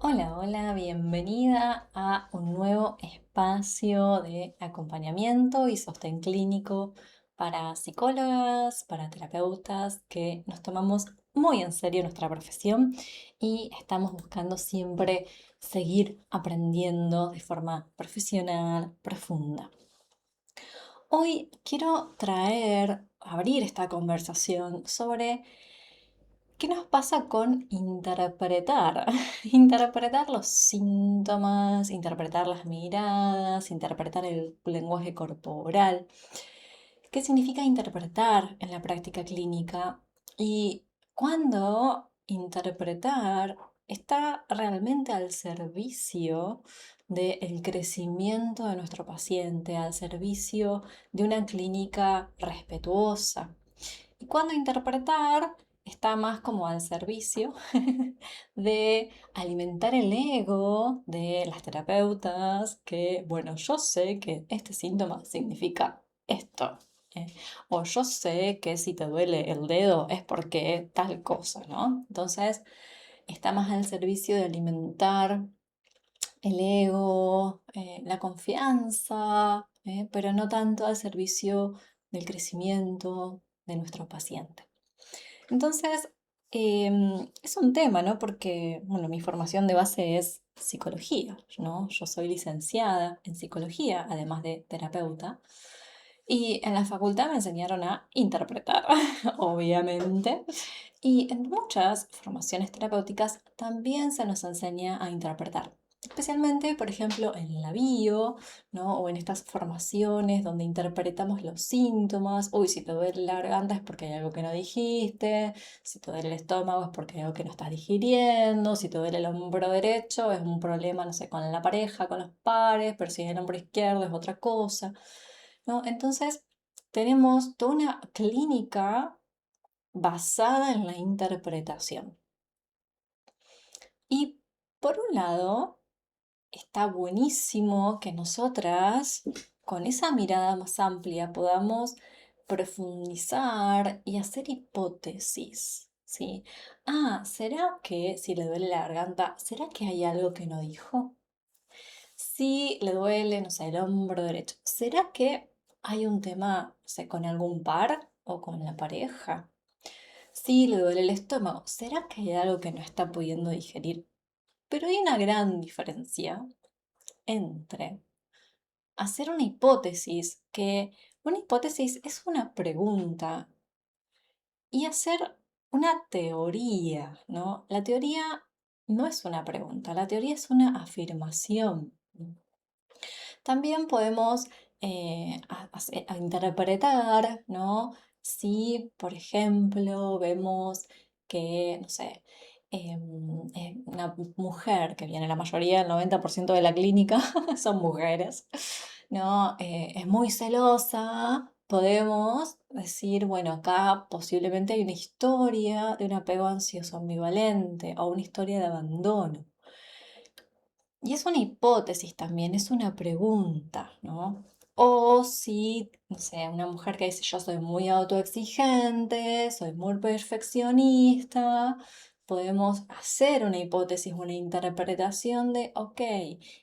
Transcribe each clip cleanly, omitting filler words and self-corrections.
Hola, hola, bienvenida a un nuevo espacio de acompañamiento y sostén clínico para psicólogas, para terapeutas que nos tomamos muy en serio nuestra profesión y estamos buscando siempre seguir aprendiendo de forma profesional, profunda. Hoy quiero abrir esta conversación sobre ¿qué nos pasa con interpretar? Interpretar los síntomas, interpretar las miradas, interpretar el lenguaje corporal. ¿Qué significa interpretar en la práctica clínica? Y cuándo interpretar está realmente al servicio del crecimiento de nuestro paciente, al servicio de una clínica respetuosa. Y cuando interpretar está más como al servicio de alimentar el ego de las terapeutas, que, bueno, yo sé que este síntoma significa esto. ¿eh? O yo sé que si te duele el dedo es porque tal cosa, ¿no? Entonces, está más al servicio de alimentar el ego, la confianza, pero no tanto al servicio del crecimiento de nuestro paciente. Entonces, es un tema, ¿no? Porque, bueno, mi formación de base es psicología, ¿no? Yo soy licenciada en psicología, además de terapeuta, y en la facultad me enseñaron a interpretar, obviamente, y en muchas formaciones terapéuticas también se nos enseña a interpretar. Especialmente, por ejemplo, en la bio, ¿no? O en estas formaciones donde interpretamos los síntomas. Uy, si te duele la garganta es porque hay algo que no dijiste. Si te duele el estómago es porque hay algo que no estás digiriendo. Si te duele el hombro derecho es un problema, no sé, con la pareja, con los pares. Pero si es el hombro izquierdo es otra cosa, ¿no? Entonces, tenemos toda una clínica basada en la interpretación. Y por un lado, está buenísimo que nosotras, con esa mirada más amplia, podamos profundizar y hacer hipótesis, ¿sí? Ah, ¿será que si le duele la garganta, será que hay algo que no dijo? Si le duele, no sé, el hombro derecho, ¿será que hay un tema, no sé, con algún par o con la pareja? Si le duele el estómago, ¿será que hay algo que no está pudiendo digerir? Pero hay una gran diferencia entre hacer una hipótesis, que una hipótesis es una pregunta, y hacer una teoría, ¿no? La teoría no es una pregunta, la teoría es una afirmación. También podemos interpretar, ¿no? Si, por ejemplo, vemos que, no sé, una mujer que viene, la mayoría, el 90% de la clínica son mujeres, ¿no? Es muy celosa, podemos decir, bueno, acá posiblemente hay una historia de un apego ansioso ambivalente o una historia de abandono. Y es una hipótesis también, es una pregunta, ¿no? O si, no sé, una mujer que dice yo soy muy autoexigente, soy muy perfeccionista, podemos hacer una hipótesis, una interpretación de, ok,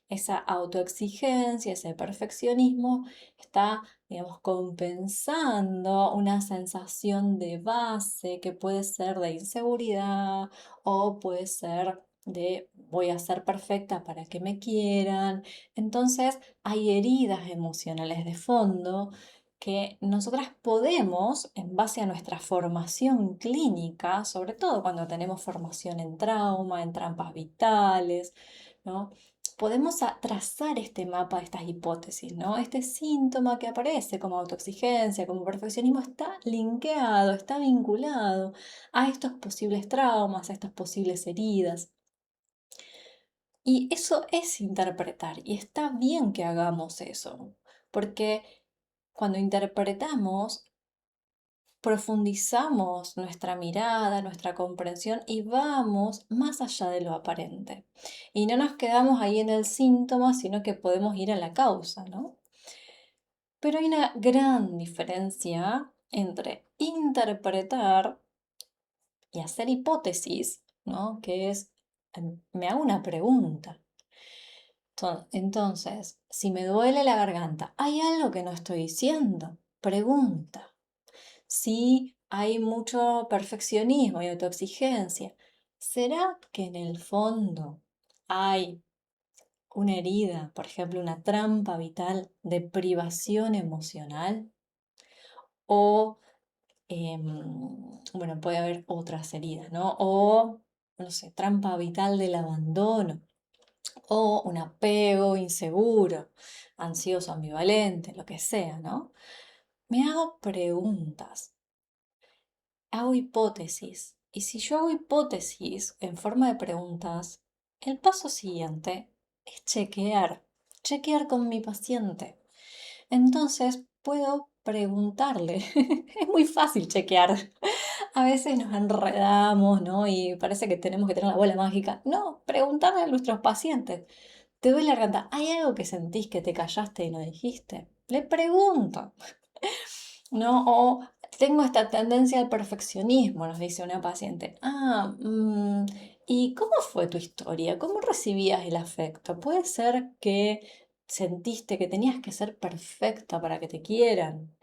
esa autoexigencia, ese perfeccionismo está, digamos, compensando una sensación de base que puede ser de inseguridad o puede ser de voy a ser perfecta para que me quieran. Entonces hay heridas emocionales de fondo que nosotras podemos, en base a nuestra formación clínica, sobre todo cuando tenemos formación en trauma, en trampas vitales, ¿no? Podemos trazar este mapa de estas hipótesis, ¿no? Este síntoma que aparece como autoexigencia, como perfeccionismo, está linkeado, está vinculado a estos posibles traumas, a estas posibles heridas. Y eso es interpretar, y está bien que hagamos eso, porque cuando interpretamos, profundizamos nuestra mirada, nuestra comprensión y vamos más allá de lo aparente. Y no nos quedamos ahí en el síntoma, sino que podemos ir a la causa, ¿no? Pero hay una gran diferencia entre interpretar y hacer hipótesis, ¿no? Que es Me hago una pregunta. Entonces, si me duele la garganta, ¿hay algo que no estoy diciendo? Pregunta. Si hay mucho perfeccionismo y autoexigencia, ¿será que en el fondo hay una herida, por ejemplo, una trampa vital de privación emocional? O, bueno, puede haber otras heridas, ¿no? O, no sé, trampa vital del abandono, o un apego inseguro, ansioso, ambivalente, lo que sea, ¿no? Me hago preguntas, hago hipótesis. Y si yo hago hipótesis en forma de preguntas, el paso siguiente es chequear con mi paciente. Entonces puedo preguntarle. Es muy fácil chequear. A veces nos enredamos, ¿no? Y parece que tenemos que tener la bola mágica. No, preguntarle a nuestros pacientes. ¿Te duele la garganta? ¿Hay algo que sentís que te callaste y no dijiste? Le pregunto, ¿no? O tengo esta tendencia al perfeccionismo, nos dice una paciente. ¿Y cómo fue tu historia? ¿Cómo recibías el afecto? Puede ser que sentiste que tenías que ser perfecta para que te quieran.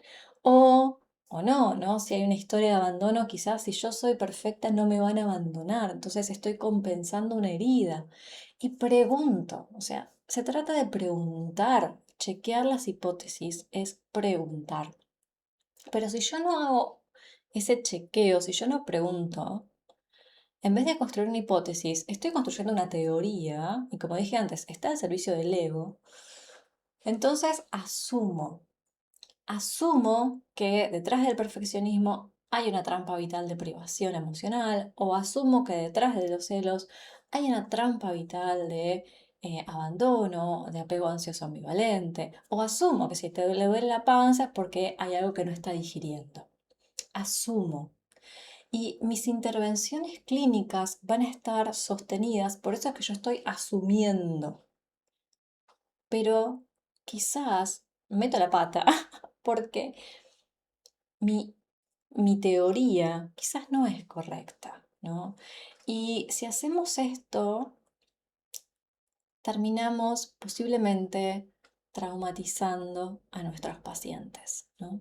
O, o no, ¿no? Si hay una historia de abandono, quizás si yo soy perfecta no me van a abandonar. Entonces estoy compensando una herida. Y pregunto, o sea, se trata de preguntar. Chequear las hipótesis es preguntar. Pero si yo no hago ese chequeo, si yo no pregunto, en vez de construir una hipótesis, estoy construyendo una teoría, y como dije antes, está al servicio del ego. Entonces asumo que detrás del perfeccionismo hay una trampa vital de privación emocional, o asumo que detrás de los celos hay una trampa vital de abandono, de apego ansioso ambivalente, o asumo que si te duele la panza es porque hay algo que no está digiriendo. Asumo. Y mis intervenciones clínicas van a estar sostenidas, por eso es que yo estoy asumiendo. Pero quizás meto la pata, porque mi, mi teoría quizás no es correcta, ¿no? Y si hacemos esto, terminamos posiblemente traumatizando a nuestros pacientes, ¿no?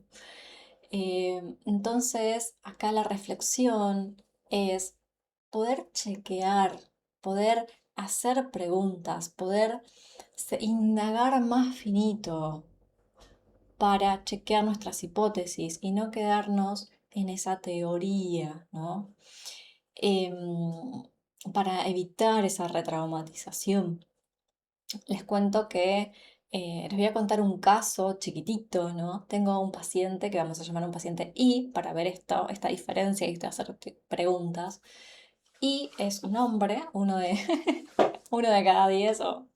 Entonces, acá la reflexión es poder chequear, poder hacer preguntas, poder indagar más finito para chequear nuestras hipótesis y no quedarnos en esa teoría, ¿no? Em, para evitar esa retraumatización. Les cuento que les voy a contar un caso chiquitito, ¿no? Tengo un paciente que vamos a llamar un paciente I para ver esta diferencia y hacerte preguntas. Y es un hombre, uno de cada 10 o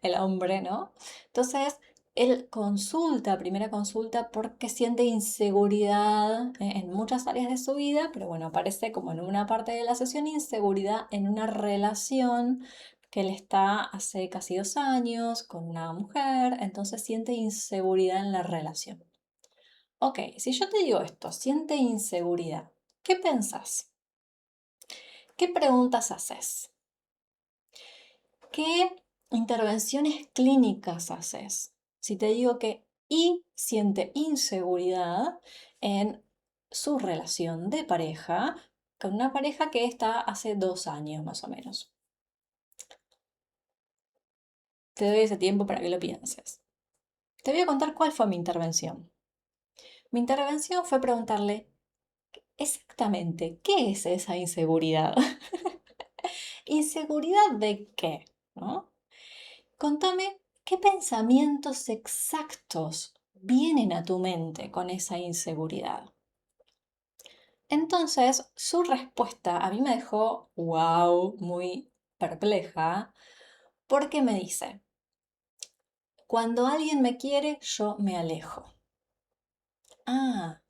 el hombre, ¿no? Entonces, él consulta, primera consulta, porque siente inseguridad en muchas áreas de su vida, pero bueno, aparece como en una parte de la sesión inseguridad en una relación que él está hace casi 2 años con una mujer, entonces siente inseguridad en la relación. Ok, si yo te digo esto, siente inseguridad, ¿qué pensás? ¿Qué preguntas haces? ¿Qué intervenciones clínicas haces? Si te digo que I siente inseguridad en su relación de pareja con una pareja que está hace 2 años más o menos. Te doy ese tiempo para que lo pienses. Te voy a contar cuál fue mi intervención. Mi intervención fue preguntarle exactamente qué es esa inseguridad. ¿Inseguridad de qué? ¿No? Contame qué pensamientos exactos vienen a tu mente con esa inseguridad. Entonces, su respuesta a mí me dejó, wow, muy perpleja, porque me dice, cuando alguien me quiere, yo me alejo. Ah,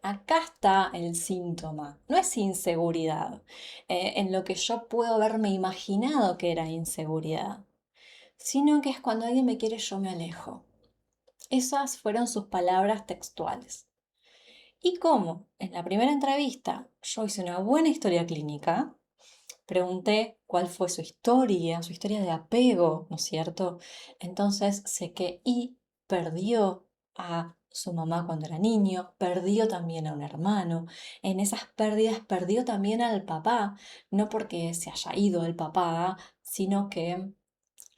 acá está el síntoma. No es inseguridad, en lo que yo puedo haberme imaginado que era inseguridad, sino que es cuando alguien me quiere, yo me alejo. Esas fueron sus palabras textuales. Y como en la primera entrevista yo hice una buena historia clínica, Pregunté cuál fue su historia de apego, ¿no es cierto? Entonces sé que I perdió a su mamá cuando era niño, perdió también a un hermano. En esas pérdidas perdió también al papá, no porque se haya ido el papá, sino que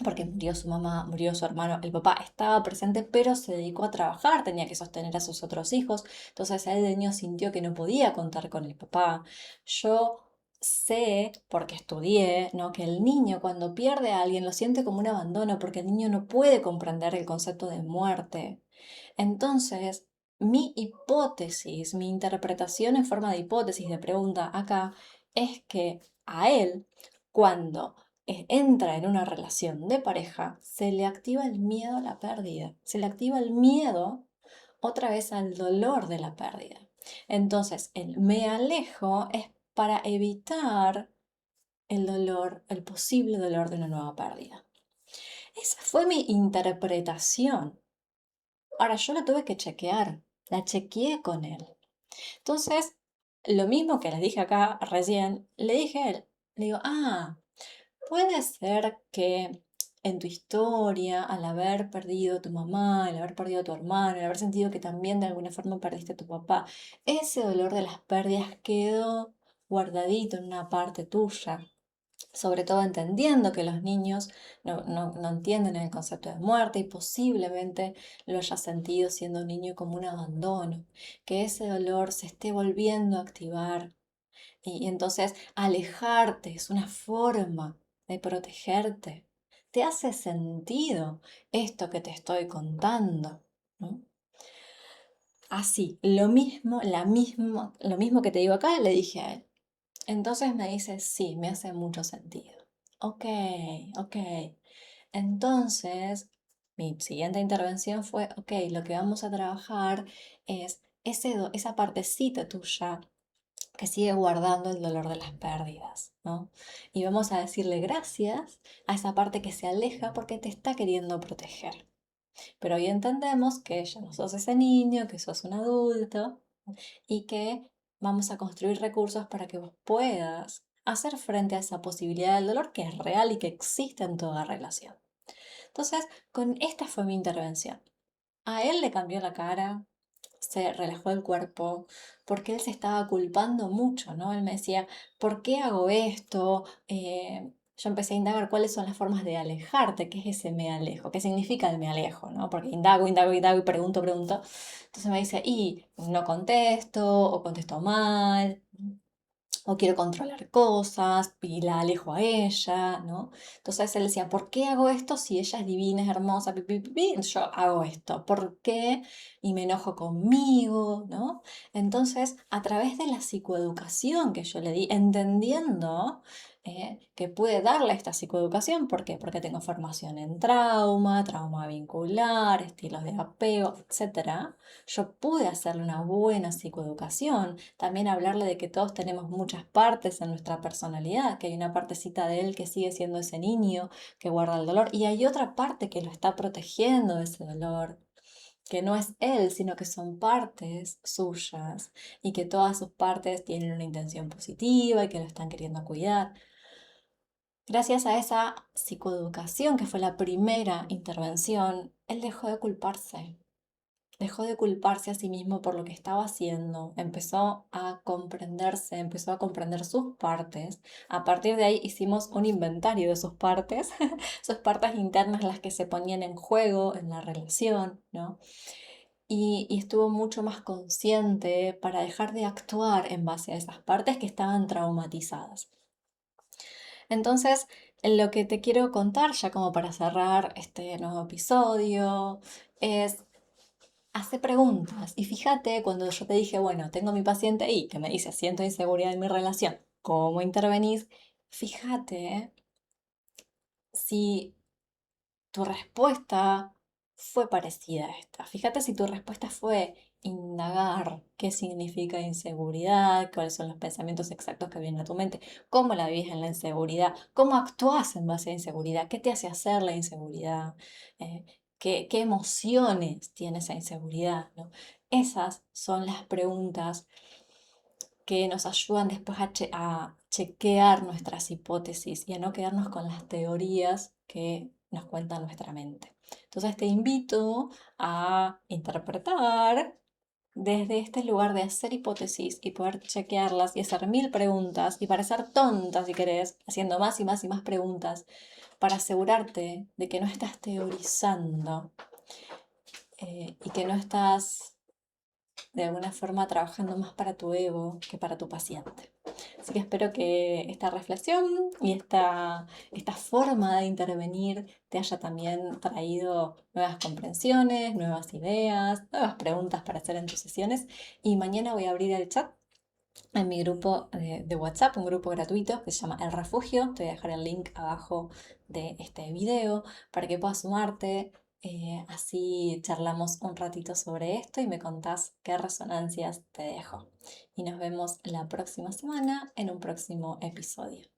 porque murió su mamá, murió su hermano, el papá estaba presente, pero se dedicó a trabajar, tenía que sostener a sus otros hijos, entonces él de niño sintió que no podía contar con el papá. Yo sé, porque estudié, ¿no? Que el niño cuando pierde a alguien lo siente como un abandono, porque el niño no puede comprender el concepto de muerte. Entonces, mi hipótesis, mi interpretación en forma de hipótesis, de pregunta acá, es que a él, cuando entra en una relación de pareja, se le activa el miedo a la pérdida, se le activa el miedo otra vez al dolor de la pérdida. Entonces, el me alejo es para evitar el dolor, el posible dolor de una nueva pérdida. Esa fue mi interpretación. Ahora yo la tuve que chequear, la chequeé con él. Entonces, lo mismo que les dije acá recién, le dije a él, le digo, puede ser que en tu historia, al haber perdido a tu mamá, al haber perdido a tu hermano, al haber sentido que también de alguna forma perdiste a tu papá, ese dolor de las pérdidas quedó guardadito en una parte tuya. Sobre todo entendiendo que los niños no entienden el concepto de muerte y posiblemente lo hayas sentido siendo un niño como un abandono, que ese dolor se esté volviendo a activar y entonces alejarte es una forma de protegerte. ¿Te hace sentido esto que te estoy contando? ¿No? Así, lo mismo que te digo acá, le dije a él. Entonces me dice, sí, me hace mucho sentido. Ok, ok. Entonces, mi siguiente intervención fue, ok, lo que vamos a trabajar es esa partecita tuya que sigue guardando el dolor de las pérdidas, ¿no? Y vamos a decirle gracias a esa parte que se aleja porque te está queriendo proteger. Pero hoy entendemos que ya no sos ese niño, que sos un adulto y que vamos a construir recursos para que vos puedas hacer frente a esa posibilidad del dolor que es real y que existe en toda relación. Entonces, con esta fue mi intervención. A él le cambió la cara, se relajó el cuerpo, porque él se estaba culpando mucho, ¿no? Él me decía, ¿por qué hago esto? Yo empecé a indagar cuáles son las formas de alejarte, qué es ese me alejo, qué significa el me alejo, ¿no? Porque indago, indago, indago y pregunto, pregunto. Entonces me dice, y no contesto, o contesto mal, o quiero controlar cosas y la alejo a ella, ¿no? Entonces él decía, ¿por qué hago esto si ella es divina, es hermosa, pi, pi, pi, pi? Yo hago esto? ¿Por qué? Y me enojo conmigo, ¿no? Entonces, a través de la psicoeducación que yo le di, entendiendo que pude darle esta psicoeducación, ¿por qué? Porque tengo formación en trauma, trauma vincular, estilos de apego, etcétera. Yo pude hacerle una buena psicoeducación, también hablarle de que todos tenemos muchas partes en nuestra personalidad, que hay una partecita de él que sigue siendo ese niño que guarda el dolor y hay otra parte que lo está protegiendo de ese dolor, que no es él, sino que son partes suyas y que todas sus partes tienen una intención positiva y que lo están queriendo cuidar. Gracias a esa psicoeducación, que fue la primera intervención, él dejó de culparse a sí mismo por lo que estaba haciendo, empezó a comprenderse, empezó a comprender sus partes. A partir de ahí hicimos un inventario de sus partes, sus partes internas, las que se ponían en juego en la relación, ¿no? Y estuvo mucho más consciente para dejar de actuar en base a esas partes que estaban traumatizadas. Entonces, lo que te quiero contar, ya como para cerrar este nuevo episodio, es hace preguntas y fíjate cuando yo te dije, bueno, tengo mi paciente ahí que me dice, siento inseguridad en mi relación, ¿cómo intervenís? Fíjate si tu respuesta fue parecida a esta. Fíjate si tu respuesta fue indagar qué significa inseguridad, cuáles son los pensamientos exactos que vienen a tu mente, cómo la vivís en la inseguridad, cómo actúas en base a inseguridad, qué te hace hacer la inseguridad, eh, qué emociones tiene esa inseguridad, ¿no? Esas son las preguntas que nos ayudan después a chequear nuestras hipótesis y a no quedarnos con las teorías que nos cuenta nuestra mente. Entonces te invito a interpretar desde este lugar de hacer hipótesis y poder chequearlas y hacer 1000 preguntas y parecer tonta si querés, haciendo más y más y más preguntas para asegurarte de que no estás teorizando y que no estás de alguna forma trabajando más para tu ego que para tu paciente. Así que espero que esta reflexión y esta forma de intervenir te haya también traído nuevas comprensiones, nuevas ideas, nuevas preguntas para hacer en tus sesiones. Y mañana voy a abrir el chat en mi grupo de WhatsApp, un grupo gratuito que se llama El Refugio. Te voy a dejar el link abajo de este video para que puedas sumarte. Así charlamos un ratito sobre esto y me contás qué resonancias te dejo. Y nos vemos la próxima semana en un próximo episodio.